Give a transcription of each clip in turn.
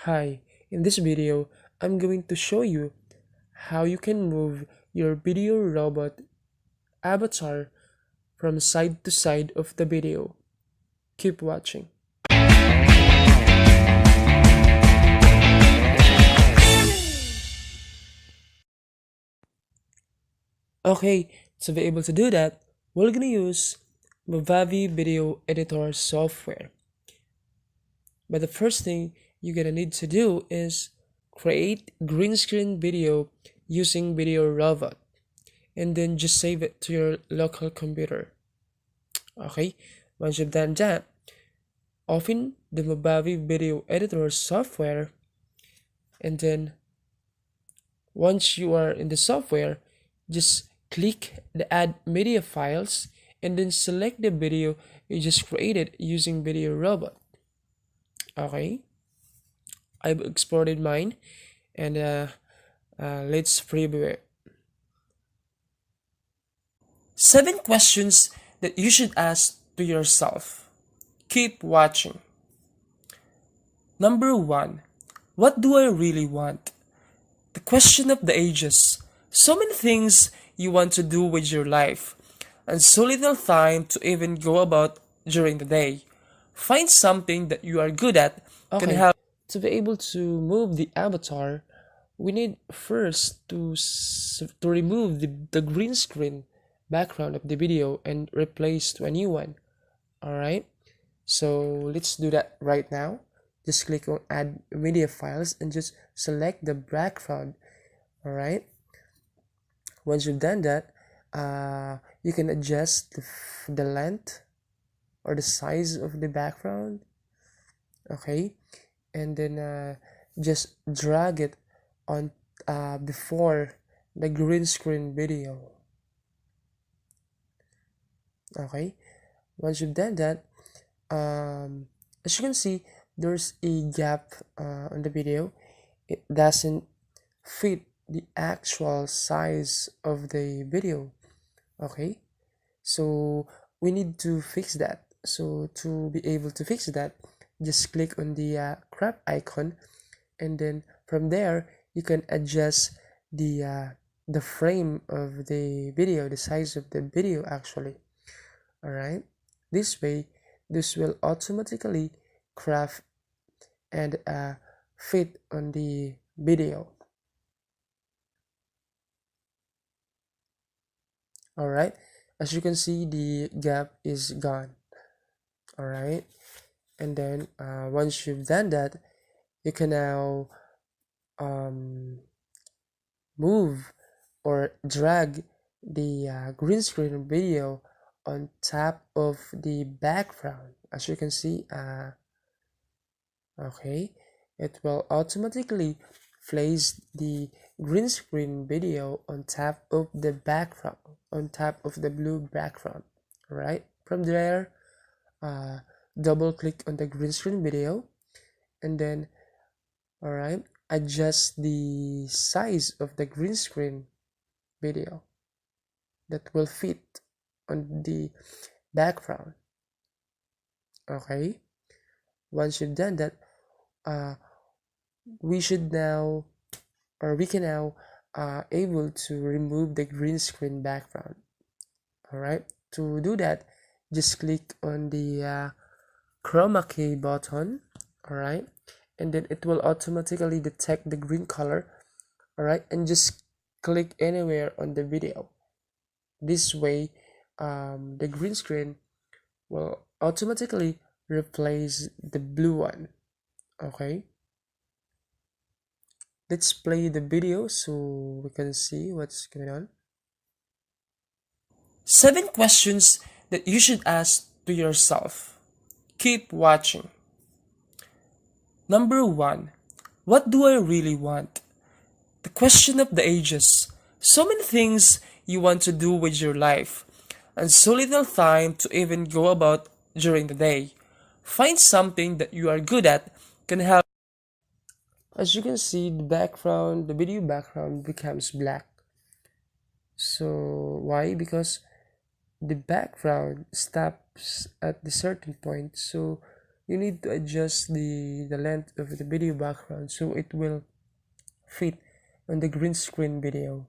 Hi, in this video, I'm going to show you how you can move your video robot avatar from side to side of the video. Keep watching. Okay, to be able to do that, we're gonna use Movavi Video Editor software. But the first thing you're gonna need to do is create green screen video using Videorobot, and then just save it to your local computer. Okay, once you've done that, open the Movavi Video Editor software, and then once you are in the software, just click the Add Media Files, and then select the video you just created using Videorobot. Okay, I've exported mine, and let's preview it. 7 questions that you should ask to yourself. Keep watching. Number 1. What do I really want? The question of the ages. So many things you want to do with your life, and so little time to even go about during the day. Find something that you are good at. Can help. To be able to move the avatar, we need first to remove the green screen background of the video and replace to a new one. Alright, so let's do that right now. Just click on Add Media Files and just select the background. Alright, once you've done that, you can adjust the length or the size of the background. Okay, and then just drag it on before the green screen video. Okay, once you've done that, as you can see, there's a gap on the video. It doesn't fit the actual size of the video. Okay, so we need to fix that. So to be able to fix that, just click on the crop icon, and then from there you can adjust the frame of the video, the size of the video actually. All right, this way this will automatically craft and fit on the video. All right, as you can see, the gap is gone. All right, and then once you've done that, you can now move or drag the green screen video on top of the background. As you can see, okay, it will automatically place the green screen video on top of the background, on top of the blue background. Right, from there, double click on the green screen video, and then all right, adjust the size of the green screen video that will fit on the background. Okay, once you've done that, we should now, or we can now able to remove the green screen background. All right, to do that, just click on the chroma key button. All right, and then it will automatically detect the green color. All right, and just click anywhere on the video. This way, the green screen will automatically replace the blue one. Okay, let's play the video so we can see what's going on. 7 questions that you should ask to yourself. Keep watching. Number 1. What do I really want? The question of the ages. So many things you want to do with your life, and so little time to even go about during the day. Find something that you are good at. Can help. As you can see, the video background becomes black. So why? Because the background stops at the certain point. So you need to adjust the length of the video background so it will fit on the green screen video.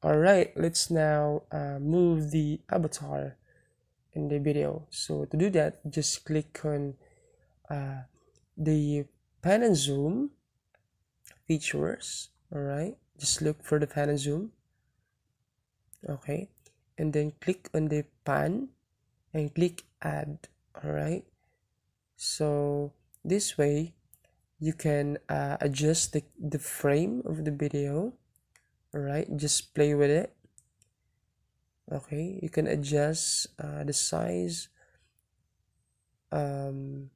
Alright, let's now move the avatar in the video. So to do that, just click on the pan and zoom features. Alright, just look for the pan and zoom. Okay, and then click on the pan and click add. Alright, so this way you can adjust the frame of the video. Alright, just play with it. Okay, you can adjust the size. Alright,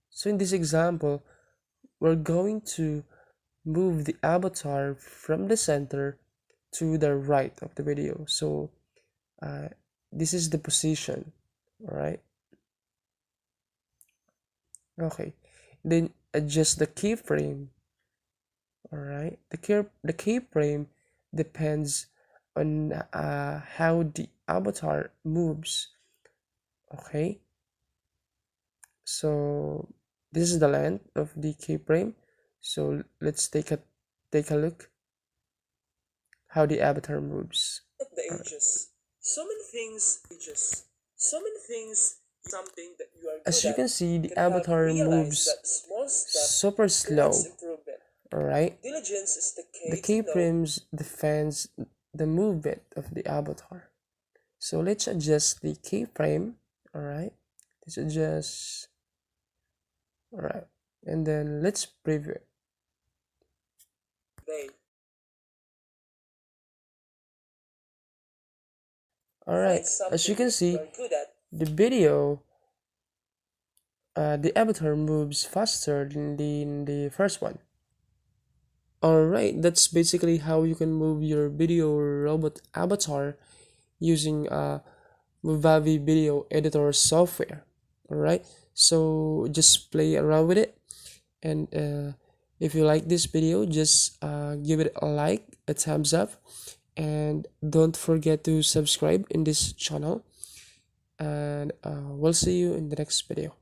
so in this example we're going to move the avatar from the center to the right of the video. So this is the position. All right, okay, then adjust the keyframe. All right, the keyframe depends on how the avatar moves. Okay, so this is the length of the keyframe. So let's take a look how the avatar moves. The ages. So many things. Ages. So many things. Something that you are. As you can see, the avatar moves super slow. Alright. Diligence is the keyframes defends the movement of the avatar. So let's adjust the keyframe. Alright. Let's adjust. Alright. And then let's preview it. Alright, as you can see, the video, the avatar moves faster than the first one. Alright, that's basically how you can move your video robot avatar using Movavi video editor software. Alright, so just play around with it, and if you like this video, just give it a like, a thumbs up, and don't forget to subscribe in this channel, and we'll see you in the next video.